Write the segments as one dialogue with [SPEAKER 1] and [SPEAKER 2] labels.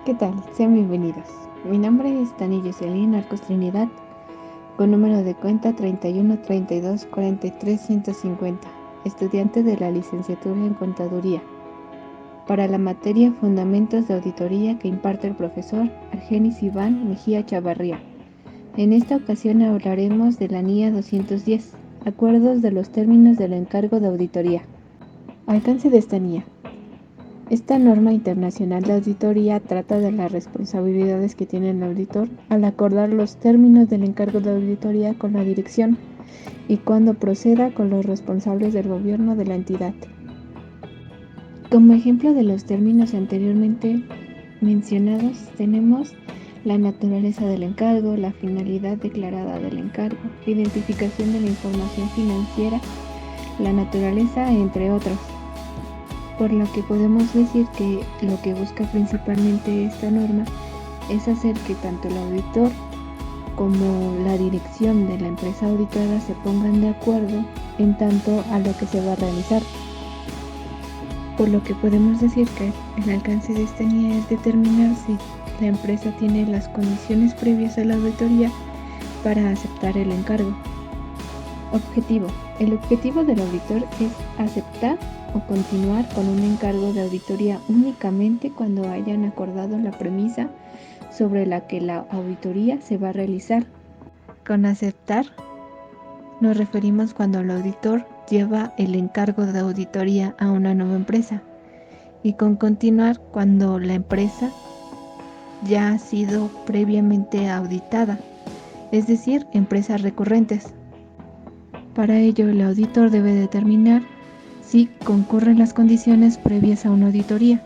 [SPEAKER 1] ¿Qué tal? Sean bienvenidos. Mi nombre es Tani Jocelyn Arcos Trinidad, con número de cuenta 31 32 43 150, estudiante de la licenciatura en Contaduría, para la materia Fundamentos de Auditoría que imparte el profesor Argenis Iván Mejía Chavarría. En esta ocasión hablaremos de la NIA 210, Acuerdos de los términos del encargo de auditoría. Alcance de esta NIA. Esta norma internacional de auditoría trata de las responsabilidades que tiene el auditor al acordar los términos del encargo de auditoría con la dirección y cuando proceda con los responsables del gobierno de la entidad. Como ejemplo de los términos anteriormente mencionados tenemos la naturaleza del encargo, la finalidad declarada del encargo, identificación de la información financiera, la naturaleza, entre otros. Por lo que podemos decir que lo que busca principalmente esta norma es hacer que tanto el auditor como la dirección de la empresa auditada se pongan de acuerdo en tanto a lo que se va a realizar. Por lo que podemos decir que el alcance de esta NIA es determinar si la empresa tiene las condiciones previas a la auditoría para aceptar el encargo. Objetivo. El objetivo del auditor es aceptar o continuar con un encargo de auditoría únicamente cuando hayan acordado la premisa sobre la que la auditoría se va a realizar. Con aceptar nos referimos cuando el auditor lleva el encargo de auditoría a una nueva empresa, y con continuar cuando la empresa ya ha sido previamente auditada, es decir, empresas recurrentes. Para ello, el auditor debe determinar si concurren las condiciones previas a una auditoría,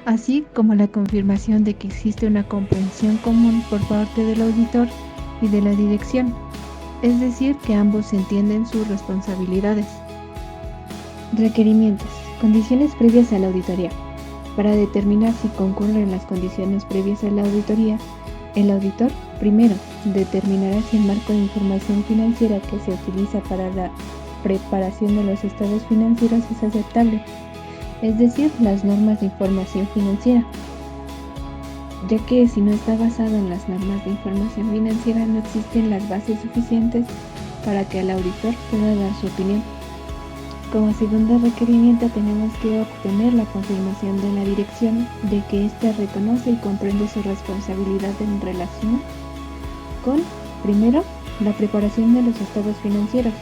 [SPEAKER 1] así como la confirmación de que existe una comprensión común por parte del auditor y de la dirección, es decir, que ambos entienden sus responsabilidades. Requerimientos. Condiciones previas a la auditoría. Para determinar si concurren las condiciones previas a la auditoría, el auditor, primero, determinará si el marco de información financiera que se utiliza para la preparación de los estados financieros es aceptable, es decir, las normas de información financiera, ya que si no está basado en las normas de información financiera no existen las bases suficientes para que el auditor pueda dar su opinión. Como segundo requerimiento tenemos que obtener la confirmación de la dirección de que ésta reconoce y comprende su responsabilidad en relación con, primero, la preparación de los estados financieros,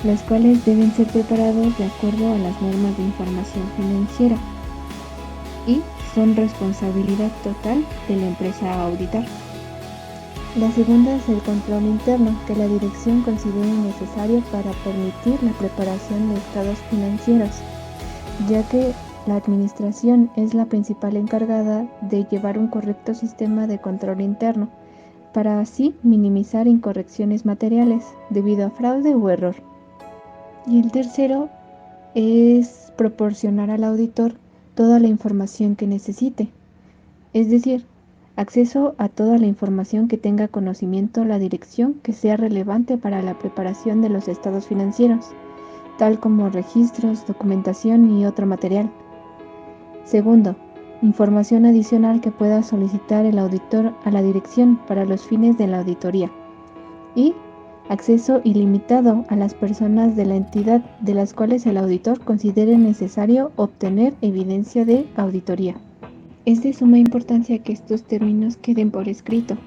[SPEAKER 1] los cuales deben ser preparados de acuerdo a las normas de información financiera y son responsabilidad total de la empresa a auditar. La segunda es el control interno, que la dirección considere necesario para permitir la preparación de estados financieros, ya que la administración es la principal encargada de llevar un correcto sistema de control interno, para así minimizar incorrecciones materiales debido a fraude o error. Y el tercero es proporcionar al auditor toda la información que necesite, es decir, acceso a toda la información que tenga conocimiento la dirección que sea relevante para la preparación de los estados financieros, tal como registros, documentación y otro material. Segundo, información adicional que pueda solicitar el auditor a la dirección para los fines de la auditoría. Y acceso ilimitado a las personas de la entidad de las cuales el auditor considere necesario obtener evidencia de auditoría. Es de suma importancia que estos términos queden por escrito.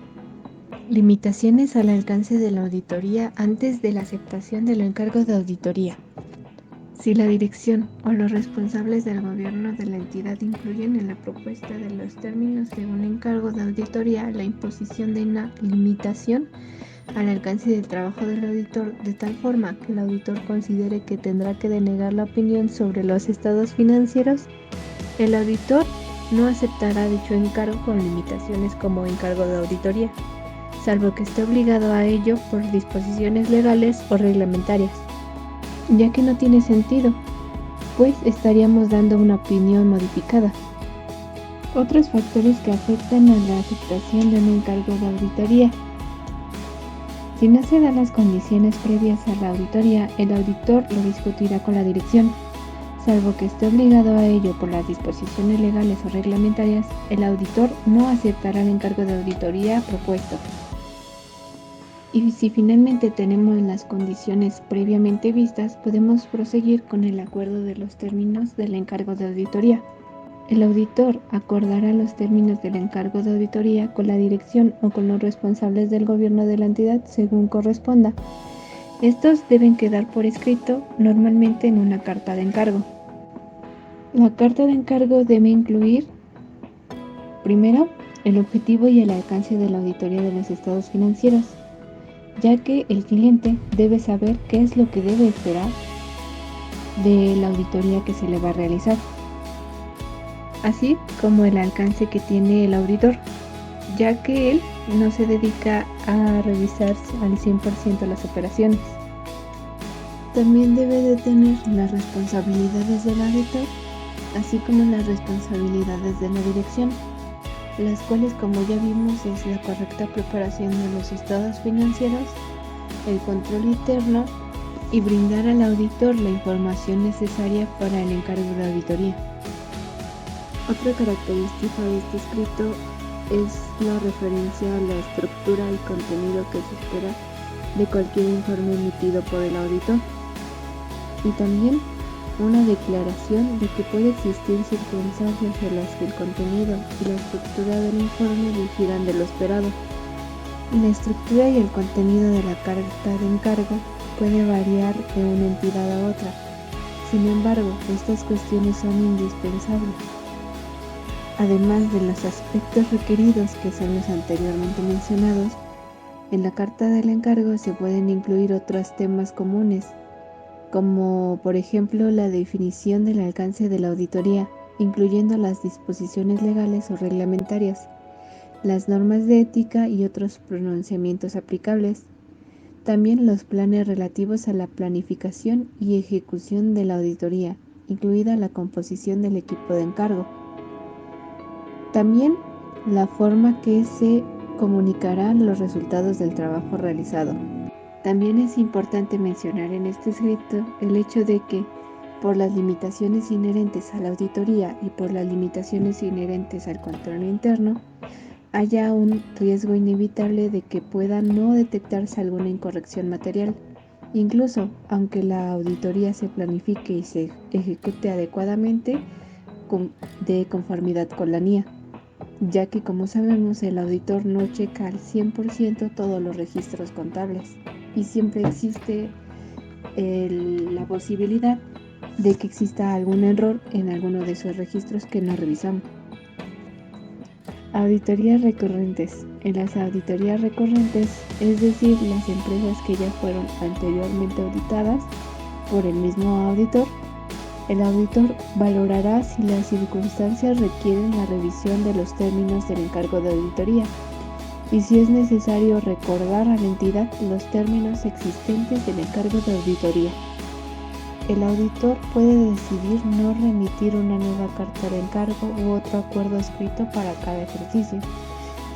[SPEAKER 1] Limitaciones al alcance de la auditoría antes de la aceptación del encargo de auditoría. Si la dirección o los responsables del gobierno de la entidad incluyen en la propuesta de los términos de un encargo de auditoría la imposición de una limitación al alcance del trabajo del auditor de tal forma que el auditor considere que tendrá que denegar la opinión sobre los estados financieros, el auditor no aceptará dicho encargo con limitaciones como encargo de auditoría, salvo que esté obligado a ello por disposiciones legales o reglamentarias, ya que no tiene sentido, pues estaríamos dando una opinión modificada. Otros factores que afectan a la aceptación de un encargo de auditoría. Si no se dan las condiciones previas a la auditoría, el auditor lo discutirá con la dirección. Salvo que esté obligado a ello por las disposiciones legales o reglamentarias, el auditor no aceptará el encargo de auditoría propuesto. Y si finalmente tenemos las condiciones previamente vistas, podemos proseguir con el acuerdo de los términos del encargo de auditoría. El auditor acordará los términos del encargo de auditoría con la dirección o con los responsables del gobierno de la entidad según corresponda. Estos deben quedar por escrito, normalmente en una carta de encargo. La carta de encargo debe incluir, primero, el objetivo y el alcance de la auditoría de los estados financieros, ya que el cliente debe saber qué es lo que debe esperar de la auditoría que se le va a realizar, así como el alcance que tiene el auditor, ya que él no se dedica a revisar al 100% las operaciones. También debe de tener las responsabilidades del auditor, así como las responsabilidades de la dirección, las cuales, como ya vimos, es la correcta preparación de los estados financieros, el control interno y brindar al auditor la información necesaria para el encargo de auditoría. Otra característica de este escrito es la referencia a la estructura y contenido que se espera de cualquier informe emitido por el auditor, y también una declaración de que puede existir circunstancias en las que el contenido y la estructura del informe difieran de lo esperado. La estructura y el contenido de la carta de encargo puede variar de una entidad a otra. Sin embargo, estas cuestiones son indispensables. Además de los aspectos requeridos, que son los anteriormente mencionados, en la carta del encargo se pueden incluir otros temas comunes, como por ejemplo la definición del alcance de la auditoría, incluyendo las disposiciones legales o reglamentarias, las normas de ética y otros pronunciamientos aplicables. También los planes relativos a la planificación y ejecución de la auditoría, incluida la composición del equipo de encargo. También la forma que se comunicarán los resultados del trabajo realizado. También es importante mencionar en este escrito el hecho de que, por las limitaciones inherentes a la auditoría y por las limitaciones inherentes al control interno, haya un riesgo inevitable de que pueda no detectarse alguna incorrección material, incluso aunque la auditoría se planifique y se ejecute adecuadamente de conformidad con la NIA, ya que, como sabemos, el auditor no checa al 100% todos los registros contables y siempre existe la posibilidad de que exista algún error en alguno de esos registros que no revisamos. Auditorías recurrentes. En las auditorías recurrentes, es decir, las empresas que ya fueron anteriormente auditadas por el mismo auditor, el auditor valorará si las circunstancias requieren la revisión de los términos del encargo de auditoría y si es necesario recordar a la entidad los términos existentes del encargo de auditoría. El auditor puede decidir no remitir una nueva carta de encargo u otro acuerdo escrito para cada ejercicio.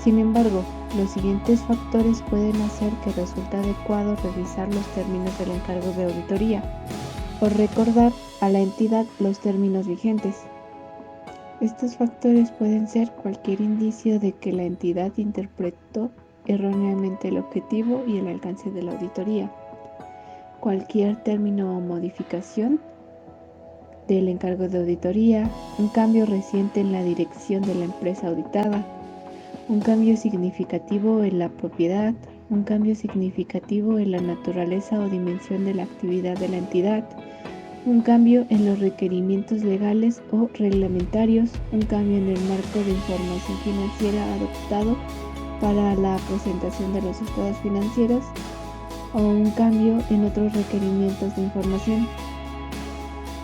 [SPEAKER 1] Sin embargo, los siguientes factores pueden hacer que resulte adecuado revisar los términos del encargo de auditoría o recordar a la entidad los términos vigentes. Estos factores pueden ser cualquier indicio de que la entidad interpretó erróneamente el objetivo y el alcance de la auditoría, cualquier término o modificación del encargo de auditoría, un cambio reciente en la dirección de la empresa auditada, un cambio significativo en la propiedad, un cambio significativo en la naturaleza o dimensión de la actividad de la entidad, un cambio en los requerimientos legales o reglamentarios, un cambio en el marco de información financiera adoptado para la presentación de los estados financieros o un cambio en otros requerimientos de información.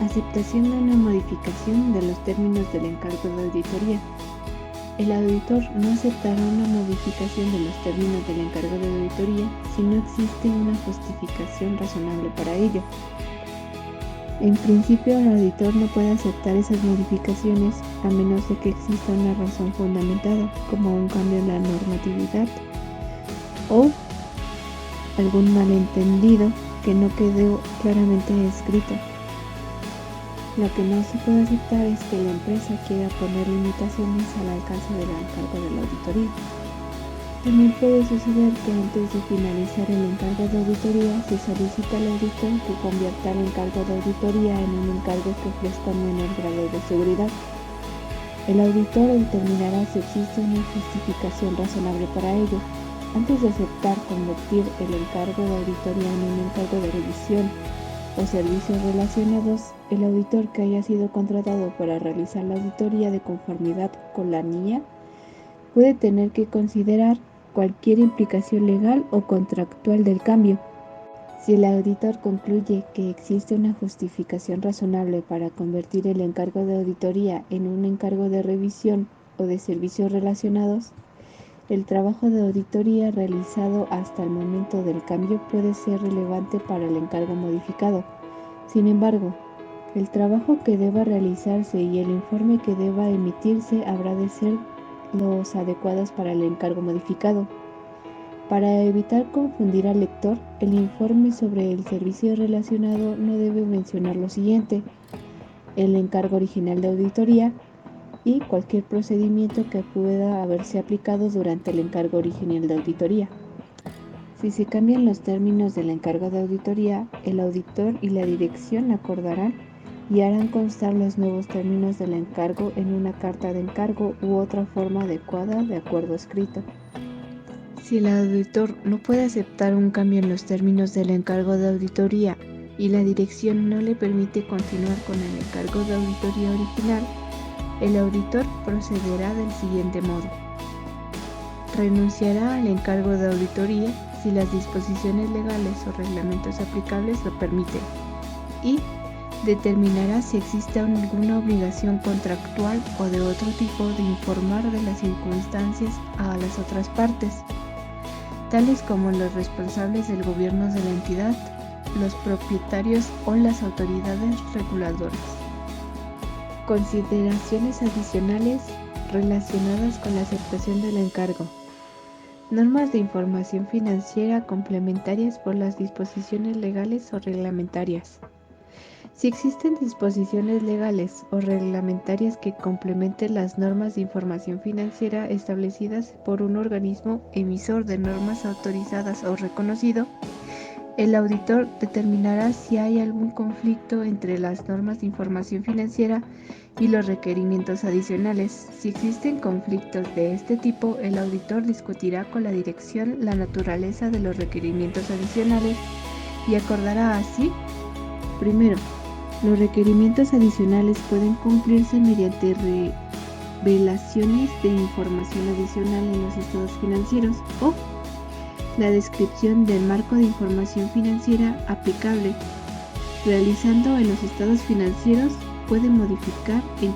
[SPEAKER 1] Aceptación de una modificación de los términos del encargo de auditoría. El auditor no aceptará una modificación de los términos del encargo de auditoría si no existe una justificación razonable para ello. En principio, el auditor no puede aceptar esas modificaciones a menos de que exista una razón fundamentada, como un cambio en la normatividad o algún malentendido que no quedó claramente escrito. Lo que no se puede aceptar es que la empresa quiera poner limitaciones al alcance del encargo de la auditoría. También puede suceder que antes de finalizar el encargo de auditoría se solicita al auditor que convierta el encargo de auditoría en un encargo que ofrezca un menor grado de seguridad. El auditor determinará si existe una justificación razonable para ello. Antes de aceptar convertir el encargo de auditoría en un encargo de revisión o servicios relacionados, el auditor que haya sido contratado para realizar la auditoría de conformidad con la NIA puede tener que considerar cualquier implicación legal o contractual del cambio. Si el auditor concluye que existe una justificación razonable para convertir el encargo de auditoría en un encargo de revisión o de servicios relacionados, el trabajo de auditoría realizado hasta el momento del cambio puede ser relevante para el encargo modificado. Sin embargo, el trabajo que deba realizarse y el informe que deba emitirse habrá de ser los adecuados para el encargo modificado. Para evitar confundir al lector, el informe sobre el servicio relacionado no debe mencionar lo siguiente: el encargo original de auditoría y cualquier procedimiento que pueda haberse aplicado durante el encargo original de auditoría. Si se cambian los términos del encargo de auditoría, el auditor y la dirección acordarán y harán constar los nuevos términos del encargo en una carta de encargo u otra forma adecuada de acuerdo escrito. Si el auditor no puede aceptar un cambio en los términos del encargo de auditoría y la dirección no le permite continuar con el encargo de auditoría original, el auditor procederá del siguiente modo: renunciará al encargo de auditoría si las disposiciones legales o reglamentos aplicables lo permiten y determinará si existe alguna obligación contractual o de otro tipo de informar de las circunstancias a las otras partes, tales como los responsables del gobierno de la entidad, los propietarios o las autoridades reguladoras. Consideraciones adicionales relacionadas con la aceptación del encargo. Normas de información financiera complementarias por las disposiciones legales o reglamentarias. Si existen disposiciones legales o reglamentarias que complementen las normas de información financiera establecidas por un organismo emisor de normas autorizadas o reconocido, el auditor determinará si hay algún conflicto entre las normas de información financiera y los requerimientos adicionales. Si existen conflictos de este tipo, el auditor discutirá con la dirección la naturaleza de los requerimientos adicionales y acordará así: primero, los requerimientos adicionales pueden cumplirse mediante revelaciones de información adicional en los estados financieros o la descripción del marco de información financiera aplicable realizando en los estados financieros puede modificar en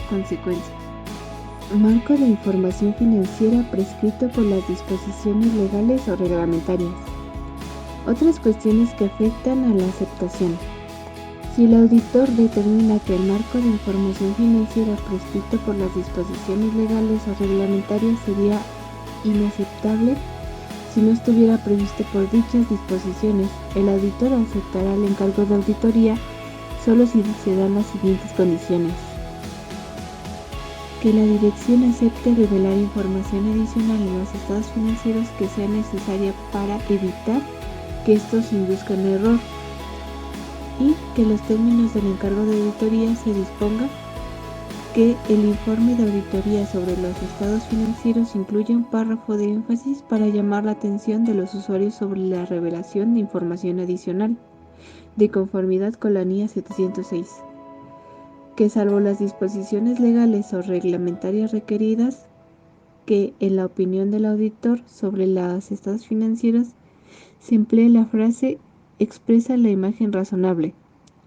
[SPEAKER 1] consecuencia. Marco de información financiera prescrito por las disposiciones legales o reglamentarias. Otras cuestiones que afectan a la aceptación. Si el auditor determina que el marco de información financiera prescrito por las disposiciones legales o reglamentarias sería inaceptable si no estuviera previsto por dichas disposiciones, el auditor aceptará el encargo de auditoría solo si se dan las siguientes condiciones: que la dirección acepte revelar información adicional en los estados financieros que sea necesaria para evitar que estos induzcan error, y que los términos del encargo de auditoría se disponga que el informe de auditoría sobre los estados financieros incluya un párrafo de énfasis para llamar la atención de los usuarios sobre la revelación de información adicional, de conformidad con la NIA 706, que salvo las disposiciones legales o reglamentarias requeridas, que en la opinión del auditor sobre los estados financieros se emplee la frase expresa la imagen razonable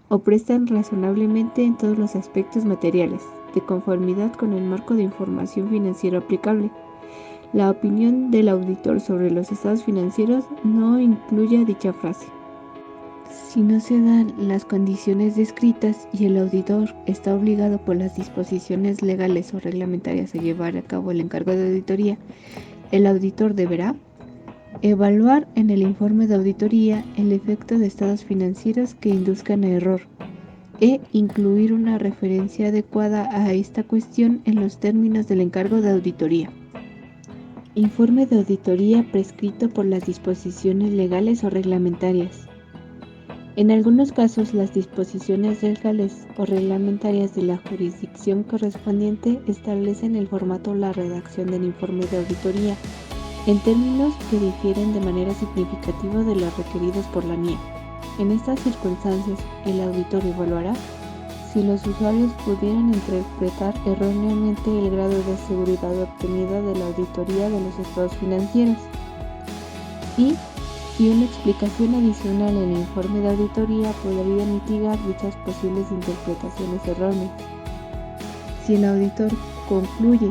[SPEAKER 1] o prestan razonablemente en todos los aspectos materiales, de conformidad con el marco de información financiero aplicable. La opinión del auditor sobre los estados financieros no incluya dicha frase. Si no se dan las condiciones descritas y el auditor está obligado por las disposiciones legales o reglamentarias a llevar a cabo el encargo de auditoría, el auditor deberá evaluar en el informe de auditoría el efecto de estados financieros que induzcan a error, e incluir una referencia adecuada a esta cuestión en los términos del encargo de auditoría. Informe de auditoría prescrito por las disposiciones legales o reglamentarias. En algunos casos, las disposiciones legales o reglamentarias de la jurisdicción correspondiente establecen el formato o la redacción del informe de auditoría en términos que difieren de manera significativa de los requeridos por la NIE. En estas circunstancias, el auditor evaluará si los usuarios pudieran interpretar erróneamente el grado de seguridad obtenida de la auditoría de los estados financieros y si una explicación adicional en el informe de auditoría podría mitigar dichas posibles interpretaciones erróneas. Si el auditor concluye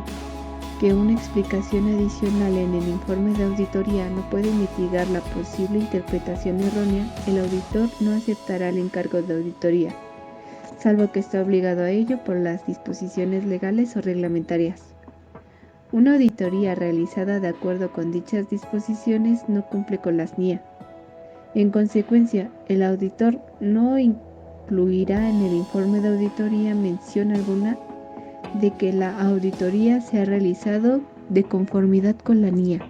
[SPEAKER 1] que una explicación adicional en el informe de auditoría no puede mitigar la posible interpretación errónea, el auditor no aceptará el encargo de auditoría, salvo que esté obligado a ello por las disposiciones legales o reglamentarias. Una auditoría realizada de acuerdo con dichas disposiciones no cumple con las NIE. En consecuencia, el auditor no incluirá en el informe de auditoría mención alguna de que la auditoría se ha realizado de conformidad con la NIE.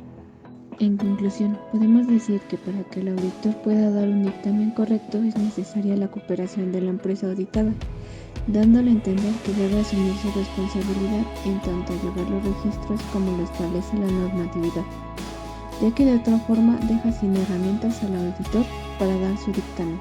[SPEAKER 1] En conclusión, podemos decir que para que el auditor pueda dar un dictamen correcto es necesaria la cooperación de la empresa auditada, dándole a entender que debe asumir su responsabilidad en tanto a llevar los registros como lo establece la normatividad, ya que de otra forma deja sin herramientas al auditor para dar su dictamen.